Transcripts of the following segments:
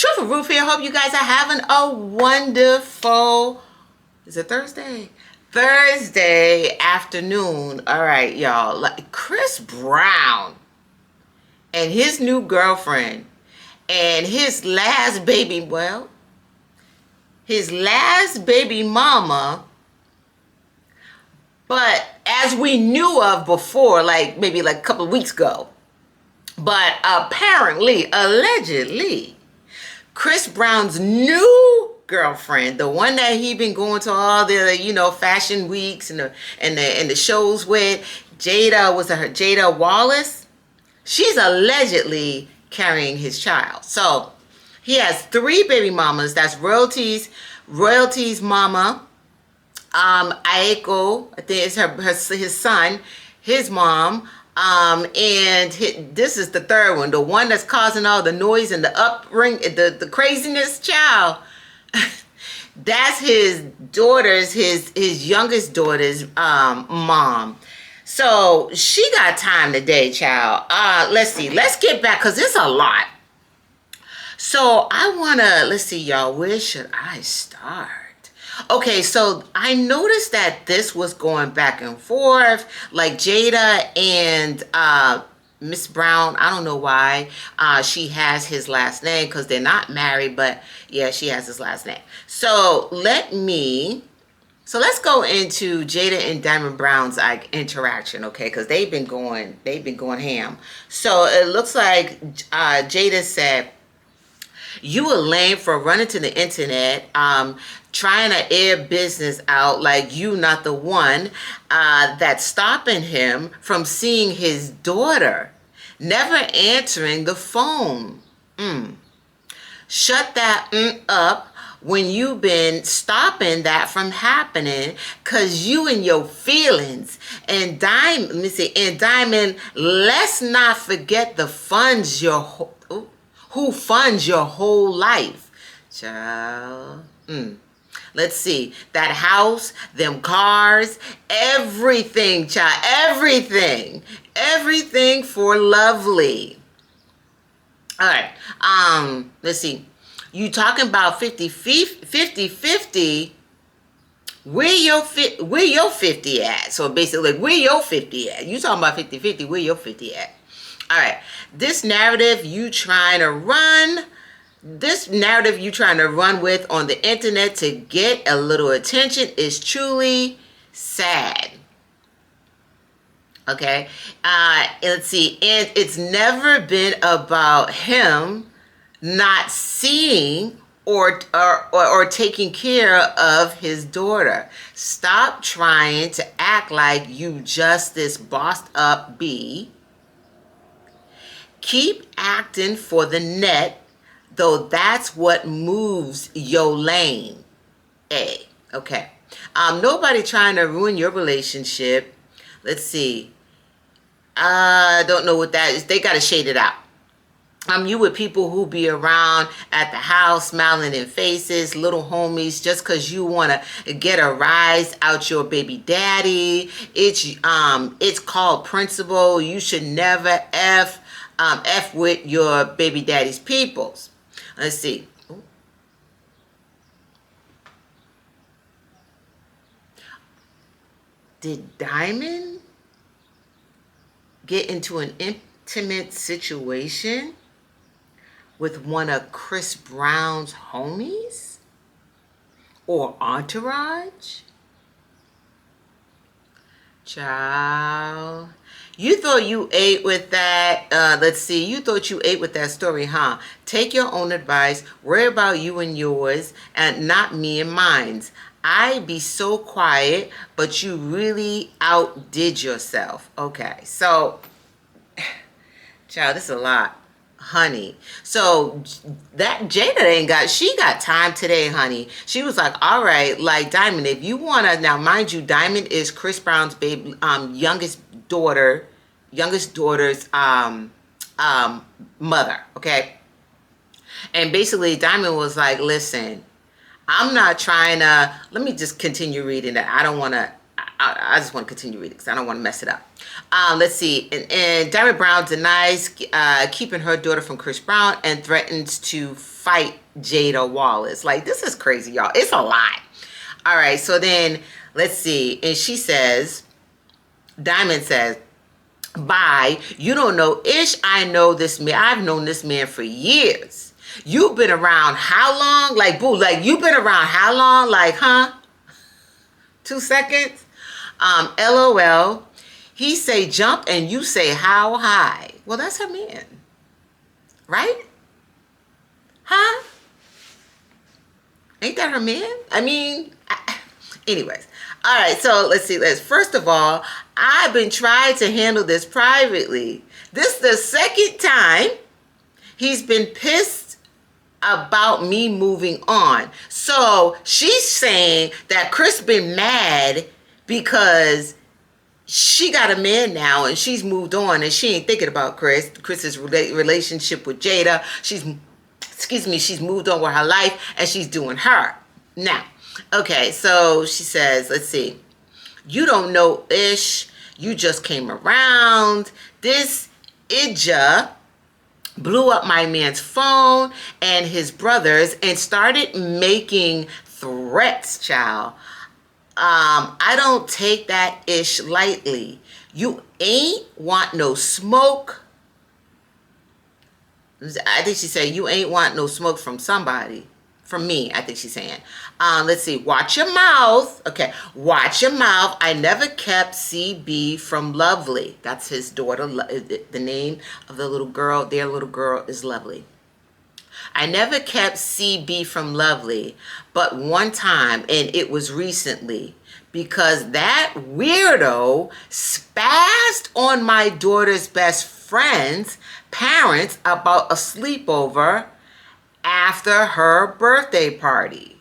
Truth Ruth here. Hope you guys are having a wonderful, is it Thursday? Thursday afternoon. All right, y'all. Like Chris Brown and his new girlfriend and his last baby, his last baby mama, but as we knew of before, like maybe like a couple of weeks ago, but apparently, allegedly, Chris Brown's new girlfriend, the one that he been going to all the fashion weeks and the shows with, Jayda, was her Jayda Wallace? She's allegedly carrying his child. So he has 3 baby mamas. That's royalties mama, Aiko, I think it's his son, his mom, and this is the third one, the one that's causing all the noise and the the craziness, child. That's his daughter's, his youngest daughter's mom. So she got time today, child. Let's see. Let's get back, because it's a lot. So I want to, let's see, y'all. Where should I start? Okay, so I noticed that this was going back and forth. Like Jayda and Miss Brown, I don't know why she has his last name, because they're not married, but yeah, she has his last name. So let's go into Jayda and Diamond Brown's interaction, okay? Because they've been going ham. So it looks like Jayda said, "You were lame for running to the internet, trying to air business out like you not the one that's stopping him from seeing his daughter, never answering the phone. Shut that up when you been stopping that from happening, cause you and your feelings. And Diamond, let's not forget the funds who funds your whole life, child. Let's see, that house, them cars, everything, child, everything for lovely." All right, let's see. You talking about 50-50, where your 50 at? So basically, like, where your 50 at? You talking about 50-50, where your 50 at? All right, this narrative you trying to run with on the internet to get a little attention is truly sad. Okay, let's see, and it's never been about him not seeing or taking care of his daughter. Stop trying to act like you just this bossed up bee. Keep acting for the net, though that's what moves your lane. Okay. Nobody trying to ruin your relationship. Let's see. I don't know what that is. They got to shade it out. You with people who be around at the house, smiling in faces, little homies, just because you want to get a rise out your baby daddy. It's called principle. You should never F with your baby daddy's peoples. Let's see. Did Diamond get into an intimate situation with one of Chris Brown's homies or entourage? Child, you thought you ate with that, let's see, you thought you ate with that story, huh? Take your own advice, worry about you and yours, and not me and mine's. I be so quiet, but you really outdid yourself. Okay, so, child, this is a lot, honey. So that Jayda she got time today, honey. She was like, all right, like Diamond, if you wanna, now mind you, Diamond is Chris Brown's baby, youngest daughter's mother, okay? And basically Diamond was like, listen, I'm not trying to, let me just continue reading that. I don't want to, I just want to continue reading because I don't want to mess it up. Let's see. And Diamond Brown denies keeping her daughter from Chris Brown and threatens to fight Jayda Wallace. Like, this is crazy, y'all. It's a lot. All right, so then let's see. And she says, Diamond says, bye. You don't know Ish. I know this man. I've known this man for years. You've been around how long? Like, boo, like, you've been around how long? Like, huh? 2 seconds? LOL. He say jump and you say how high. Well, that's her man. Right? Huh? Ain't that her man? I mean, anyways. All right, so let's see. First of all, I've been trying to handle this privately. This is the second time he's been pissed about me moving on. So she's saying that Chris been mad because she got a man now and she's moved on and she ain't thinking about Chris's relationship with Jayda. She's moved on with her life and she's doing her. Now, okay, so she says, let's see. You don't know Ish. You just came around. This Ija blew up my man's phone and his brothers and started making threats, child. I don't take that Ish lightly. You ain't want no smoke. I think she said you ain't want no smoke from somebody. From me, I think she's saying. Let's see. Watch your mouth. Okay. Watch your mouth. I never kept CB from Lovely. That's his daughter. The name of the little girl, their little girl is Lovely. I never kept CB from Lovely, but one time, and it was recently, because that weirdo spazzed on my daughter's best friend's parents about a sleepover after her birthday party.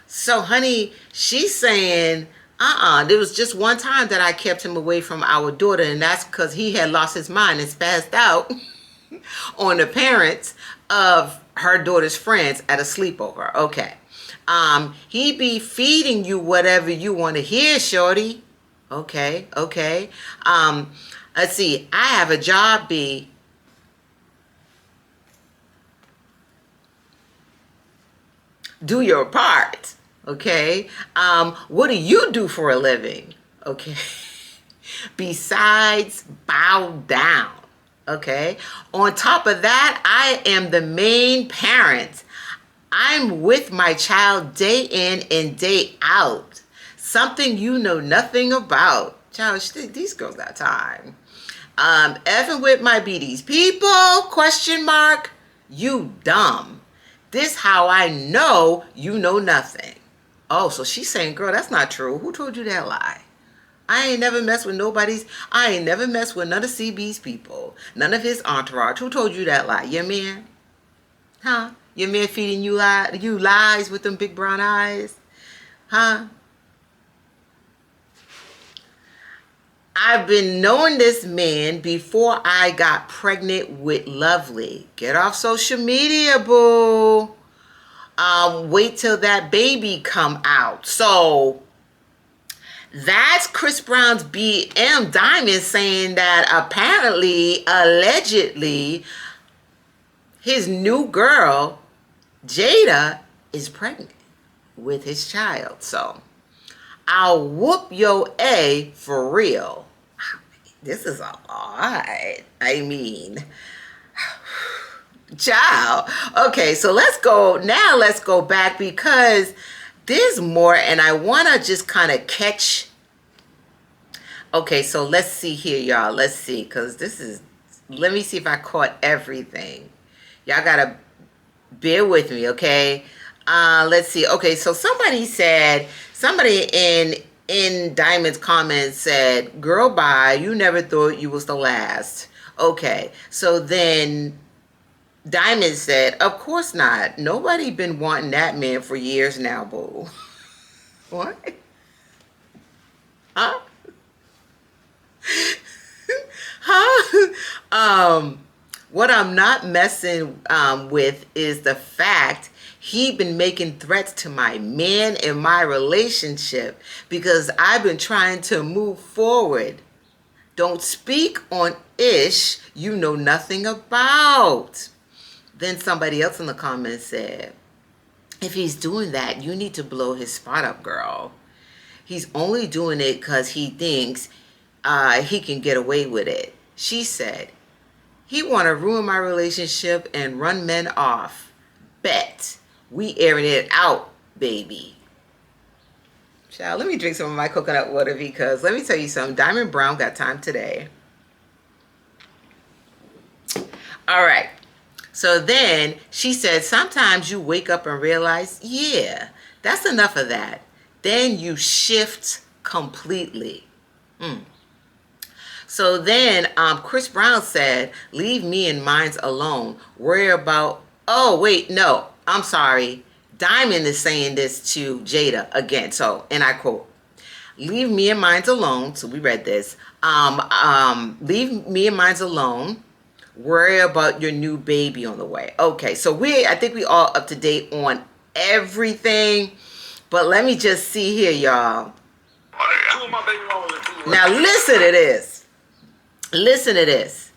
So, honey, she's saying, there was just one time that I kept him away from our daughter, and that's because he had lost his mind and spazzed out on the parents of her daughter's friends at a sleepover. Okay. He be feeding you whatever you want to hear, shorty. Okay. Let's see. I have a job, B. Do your part. Okay. What do you do for a living? Okay. Besides bow down. Okay. On top of that, I am the main parent. I'm with my child day in and day out. Something you know nothing about. Child, these girls got time. Effing with my BD's people? Question mark. You dumb. This how I know you know nothing. Oh, so she's saying, girl, that's not true. Who told you that lie? I ain't never messed with I ain't never messed with none of CB's people. None of his entourage. Who told you that lie? Your man? Huh? Your man feeding you lies with them big brown eyes? Huh? I've been knowing this man before I got pregnant with Lovely. Get off social media, boo. Wait till that baby come out. So that's Chris Brown's BM Diamond saying that apparently, allegedly, his new girl, Jayda, is pregnant with his child. So I'll whoop your A for real. This is a lot. I mean, child. Okay, so let's go back because there's more and I want to just kind of catch. Okay, so let's see here, y'all. Let's see, because let me see if I caught everything. Y'all got to bear with me, okay? Let's see. Okay, so somebody in Diamond's comments said, girl, bye, you never thought you was the last. Okay, so then Diamond said, of course not. Nobody been wanting that man for years now, boo. What? Huh? Huh? What I'm not messing with is the fact he been making threats to my man and my relationship because I've been trying to move forward. Don't speak on ish you know nothing about. Then somebody else in the comments said, if he's doing that, you need to blow his spot up, girl. He's only doing it because he thinks he can get away with it. She said, he want to ruin my relationship and run men off. Bet. We airing it out, baby. Child, let me drink some of my coconut water because let me tell you something. Diamond Brown got time today. All right. So then she said, sometimes you wake up and realize, yeah, that's enough of that. Then you shift completely. So then Chris Brown said, leave me and mines alone. Worry about, oh, wait, no, I'm sorry. Diamond is saying this to Jayda again. So, and I quote, leave me and mines alone. So we read this. Leave me and mines alone. Worry about your new baby on the way. Okay, so I think we all up to date on everything. But let me just see here, y'all. Now listen to this. Listen to this.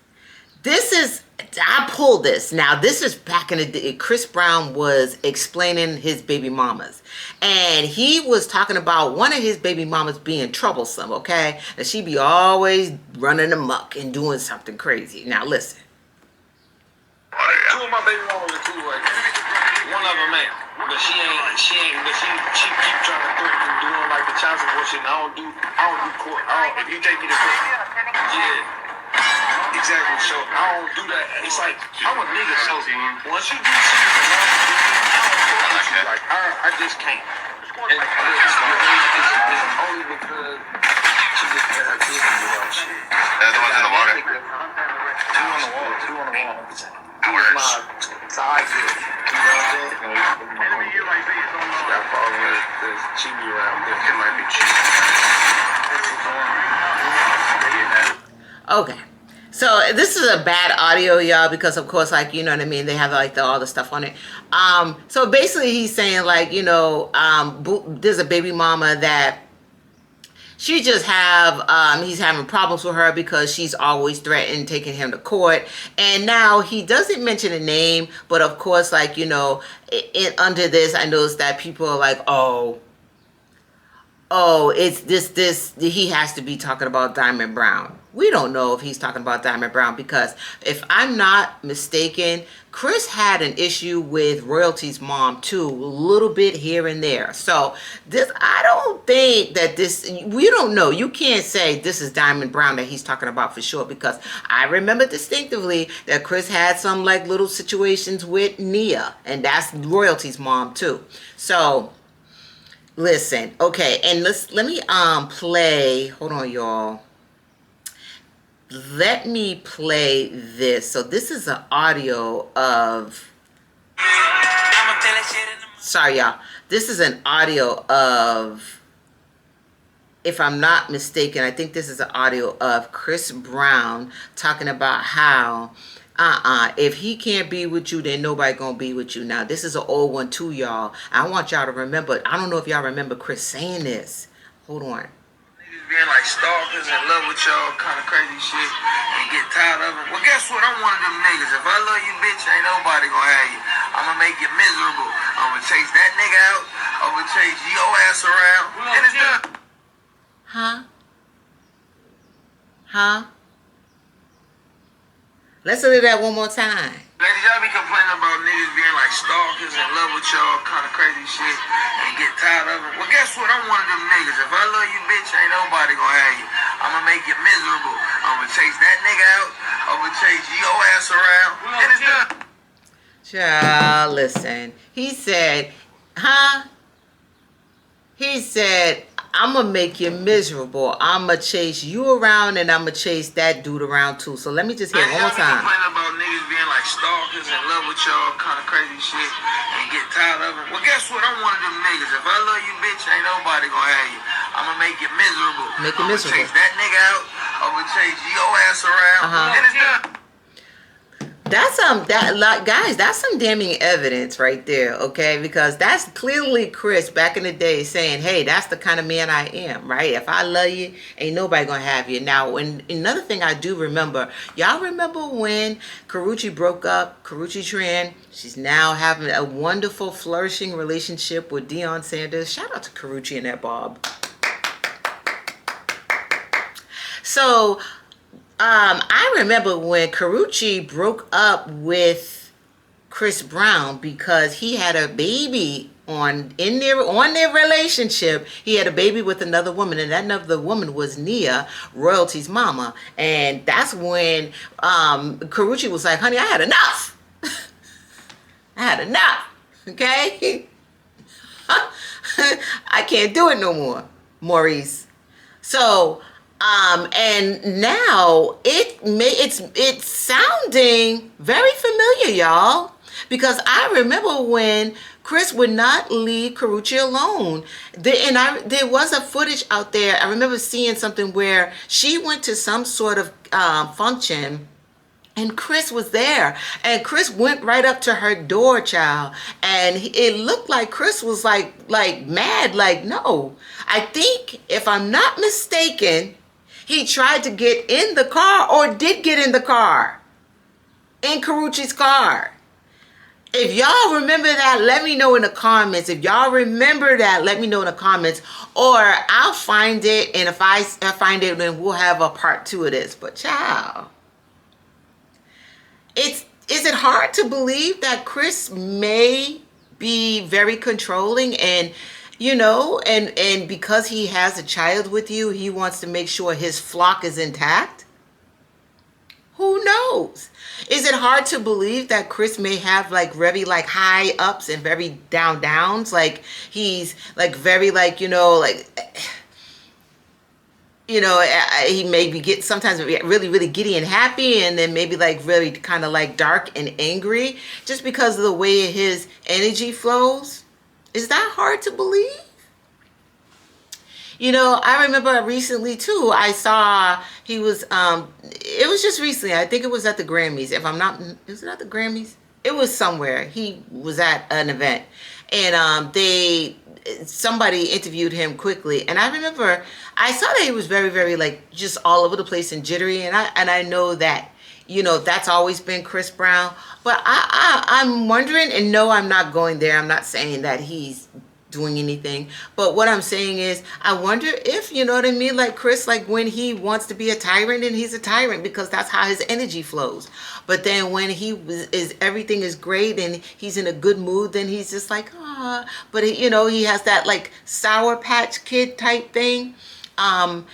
This is, I pulled this. Now, this is back in the day. Chris Brown was explaining his baby mamas. And he was talking about one of his baby mamas being troublesome, okay? And she be always running amok and doing something crazy. Now, listen. Two of my baby mamas are cool right now. One of them ain't. But she keep trying to threaten and doing like the child support shit. I don't do court. If you take me to court. Yeah. Exactly. So I don't do that. It's like I'm a nigga. So once you do something, like I just can't. And it's only because she just had her kids and all shit. That's the ones in the water. Two on the wall. Two is my side chick. You know what I'm saying? That problem is there's cheating around. It might be cheating. Okay. So this is a bad audio, y'all, because of course, like, you know what I mean, they have like all the stuff on it. So basically he's saying like, you know, there's a baby mama that she just he's having problems with her because she's always threatened taking him to court. And now he doesn't mention a name, but of course, like, you know, under this, I noticed that people are like, oh, it's this, he has to be talking about Diamond Brown. We don't know if he's talking about Diamond Brown because if I'm not mistaken, Chris had an issue with Royalty's mom too, a little bit here and there. So this, I don't think that this, we don't know. You can't say this is Diamond Brown that he's talking about for sure because I remember distinctively that Chris had some like little situations with Nia and that's Royalty's mom too. So listen, okay, and let me play, hold on y'all. Let me play this. So this is an audio of, sorry y'all, this is an audio of, if I'm not mistaken, I think this is an audio of Chris Brown talking about how if he can't be with you, then nobody gonna be with you. Now this is an old one too, y'all. I want y'all to remember, I don't know if y'all remember Chris saying this. Hold on. Being like stalkers in love with y'all, kind of crazy shit, and get tired of it. Well, guess what? I'm one of them niggas. If I love you, bitch, ain't nobody gonna have you. I'ma make you miserable. I'ma chase that nigga out. I'ma chase your ass around. And it's done. Huh? Let's do that one more time. Ladies, y'all be complaining about niggas being like stalkers in love with y'all, kind of crazy shit, and get tired of it. Well, guess what? I'm one of them niggas. If I love you, bitch, ain't nobody gonna have you. I'ma make you miserable. I'ma chase that nigga out. I'ma chase your ass around. And it's done. Child, listen. He said, He said, I'ma make you miserable. I'ma chase you around and I'ma chase that dude around too. So let me just hear it one more time. Complaining about niggas being like stalkers in love with y'all, kind of crazy shit, and get tired of it. Well, guess what? I'm one of them niggas. If I love you, bitch, ain't nobody gonna have you. I'ma make you miserable. Make you miserable. I'ma chase that nigga out. I'ma chase your ass around. And it's done. That's guys, that's some damning evidence right there, okay? Because that's clearly Chris back in the day saying, "Hey, that's the kind of man I am, right? If I love you, ain't nobody gonna have you." Now, when another thing I do remember, y'all remember when Karrueche broke up, Karrueche Tran? She's now having a wonderful, flourishing relationship with Deion Sanders. Shout out to Karrueche and that Bob. So, I remember when Karrueche broke up with Chris Brown because he had a baby on their relationship. He had a baby with another woman, and that another woman was Nia, Royalty's mama. And that's when Karrueche was like, "Honey, I had enough. I had enough. Okay, I can't do it no more, Maurice." So, and now it's sounding very familiar, y'all, because I remember when Chris would not leave Karrueche alone. There was a footage out there. I remember seeing something where she went to some sort of function. And Chris was there, and Chris went right up to her door, child, and it looked like Chris was like mad, like, no. I think, if I'm not mistaken, he tried to get in the car, or did get in the car, in Karrueche's car. If y'all remember that, let me know in the comments. If y'all remember that, let me know in the comments, or I'll find it, and if I find it, then we'll have a part 2 of this. But child, is it hard to believe that Chris may be very controlling, and and because he has a child with you, he wants to make sure his flock is intact? Who knows? Is it hard to believe that Chris may have like very like high ups and very downs? Like he's like very like, he maybe get sometimes really, really giddy and happy, and then maybe like really kind of like dark and angry just because of the way his energy flows. Is that hard to believe? I remember recently too, I saw he was, it was just recently, I think it was at the Grammys. If I'm not, is it at the Grammys? It was somewhere. He was at an event, and somebody interviewed him quickly, and I remember I saw that he was very, very like just all over the place and jittery, and I know that that's always been Chris Brown, but I'm wondering, and no, I'm not going there. I'm not saying that he's doing anything, but what I'm saying is I wonder if, you know what I mean, like Chris, like when he wants to be a tyrant, and he's a tyrant because that's how his energy flows, but then when everything is great and he's in a good mood, then he's just like, but he has that like Sour Patch Kid type thing. When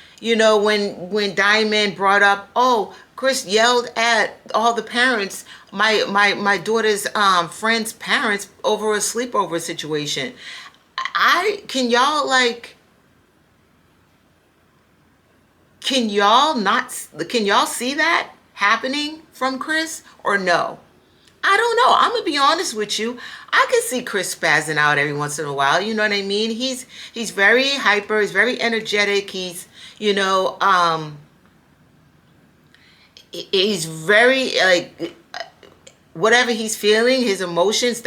Diamond brought up, oh, Chris yelled at all the parents, my daughter's friend's parents, over a sleepover situation. Can y'all see that happening from Chris, or no? I don't know. I'm gonna be honest with you. I can see Chris spazzing out every once in a while. You know what I mean? He's very hyper. He's very energetic. He's he's very like whatever he's feeling, his emotions.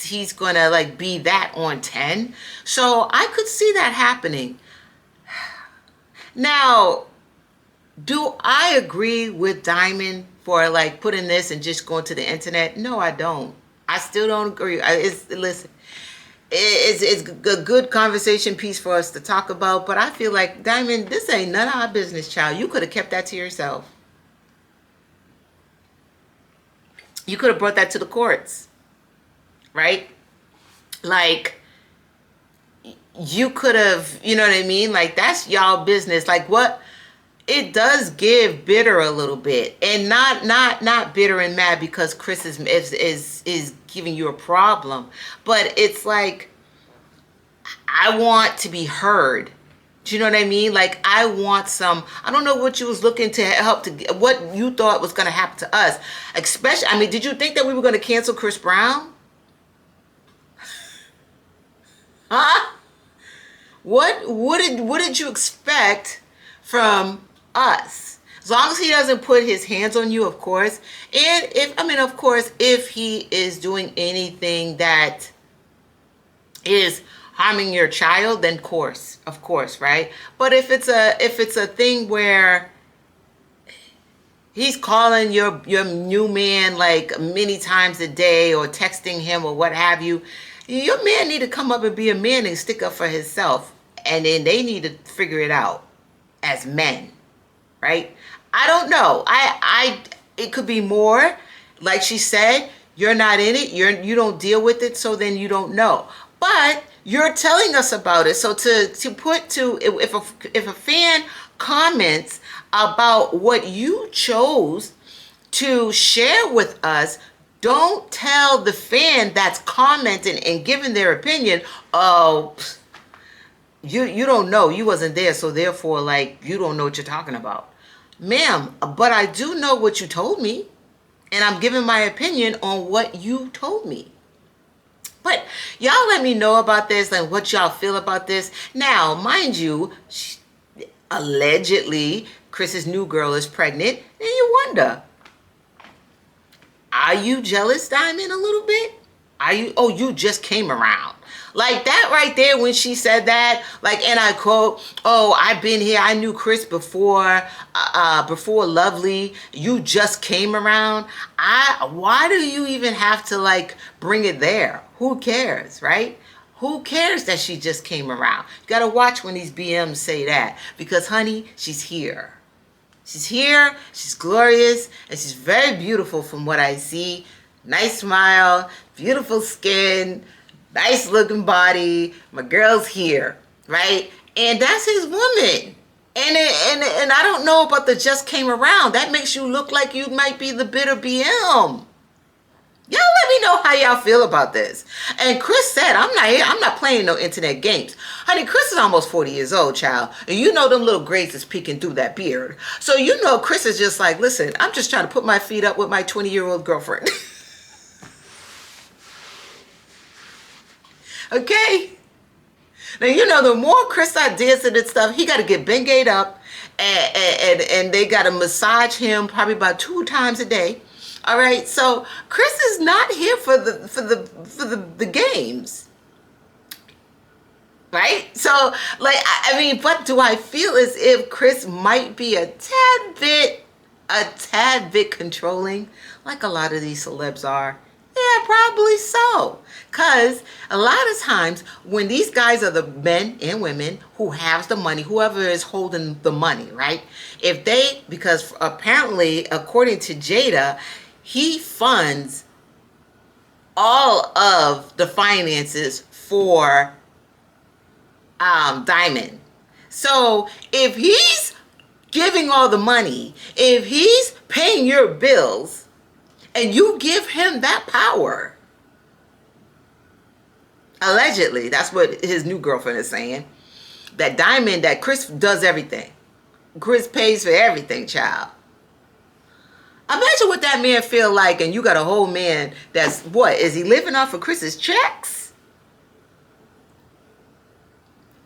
He's gonna like be that on 10. So I could see that happening. Now, do I agree with Diamond for like putting this and just going to the internet? No, I don't. I still don't agree. Listen, it's a good conversation piece for us to talk about, but I feel like, Diamond, this ain't none of our business, child. You could have kept that to yourself. You could have brought that to the courts, right? Like, you could have, you know what I mean? Like, that's y'all business. Like, what? It does give bitter a little bit, and not bitter and mad because Chris is giving you a problem, but it's like, I want to be heard. Do you know what I mean? Like, I don't know what you was looking to help to, what you thought was going to happen to us. Especially, I mean, did you think that we were going to cancel Chris Brown? Huh? What did you expect from us? As long as he doesn't put his hands on you, of course. And of course, if he is doing anything that is harming your child, then of course, right? But if it's a thing where he's calling your new man like many times a day or texting him or what have you, your man need to come up and be a man and stick up for himself. And then they need to figure it out as men, right? I don't know. It could be more. Like she said, you're not in it. You don't deal with it, so then you don't know. But you're telling us about it. So if a fan comments about what you chose to share with us, don't tell the fan that's commenting and giving their opinion, oh, you don't know, you wasn't there, so therefore, like, you don't know what you're talking about. Ma'am, but I do know what you told me, and I'm giving my opinion on what you told me. But y'all let me know about this and what y'all feel about this. Now, mind you, allegedly, Chris's new girl is pregnant, and you wonder, are you jealous, Diamond, a little bit? You just came around. Like that right there when she said that, like, and I quote, oh, I've been here. I knew Chris before Lovely. You just came around. Why do you even have to like bring it there? Who cares, right? Who cares that she just came around? You got to watch when these BMs say that because, honey, she's here. She's here. She's glorious. And she's very beautiful from what I see. Nice smile, beautiful skin, nice looking body. My girl's here, right? And that's his woman. And I don't know about the just came around. That makes you look like you might be the bitter BM. Y'all let me know how y'all feel about this. And Chris said, I'm not playing no internet games. Honey, Chris is almost 40 years old, child. And you know them little grays is peeking through that beard. So you know Chris is just like, listen, I'm just trying to put my feet up with my 20-year-old girlfriend. Okay? Now, you know, the more Chris ideas and stuff, he got to get Bengayed up and they got to massage him probably about 2 times a day. All right? So, Chris is not here for the games. Right? So, like, what do I feel as if Chris might be a tad bit controlling, like a lot of these celebs are? Yeah, probably so. Because a lot of times when these guys are the men and women who has the money, whoever is holding the money, right? Because apparently, according to Jayda, he funds all of the finances for Diamond. So if he's giving all the money, if he's paying your bills, and you give him that power, allegedly, that's what his new girlfriend is saying, that Chris does everything. Chris pays for everything, child. Imagine what that man feel like, and you got a whole man that's, what, is he living off of Chris's checks?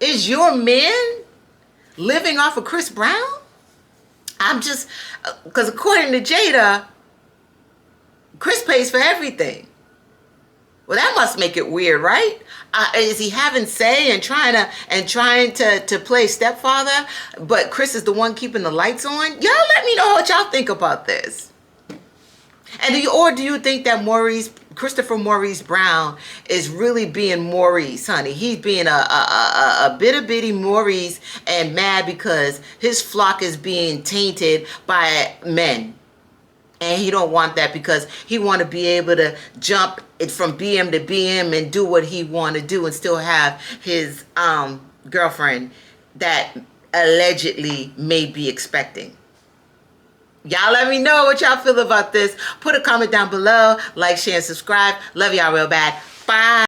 Is your man living off of Chris Brown? Because according to Jayda, Chris pays for everything. Well, that must make it weird, right? Is he having say and trying to play stepfather, but Chris is the one keeping the lights on? Y'all let me know what y'all think about this. And do you think that Christopher Maurice Brown is really being Maurice, honey? He's being a bitty Maurice and mad because his flock is being tainted by men. And he don't want that because he want to be able to jump it from BM to BM and do what he want to do and still have his girlfriend that allegedly may be expecting. Y'all let me know what y'all feel about this. Put a comment down below. Like, share, and subscribe. Love y'all real bad. Bye.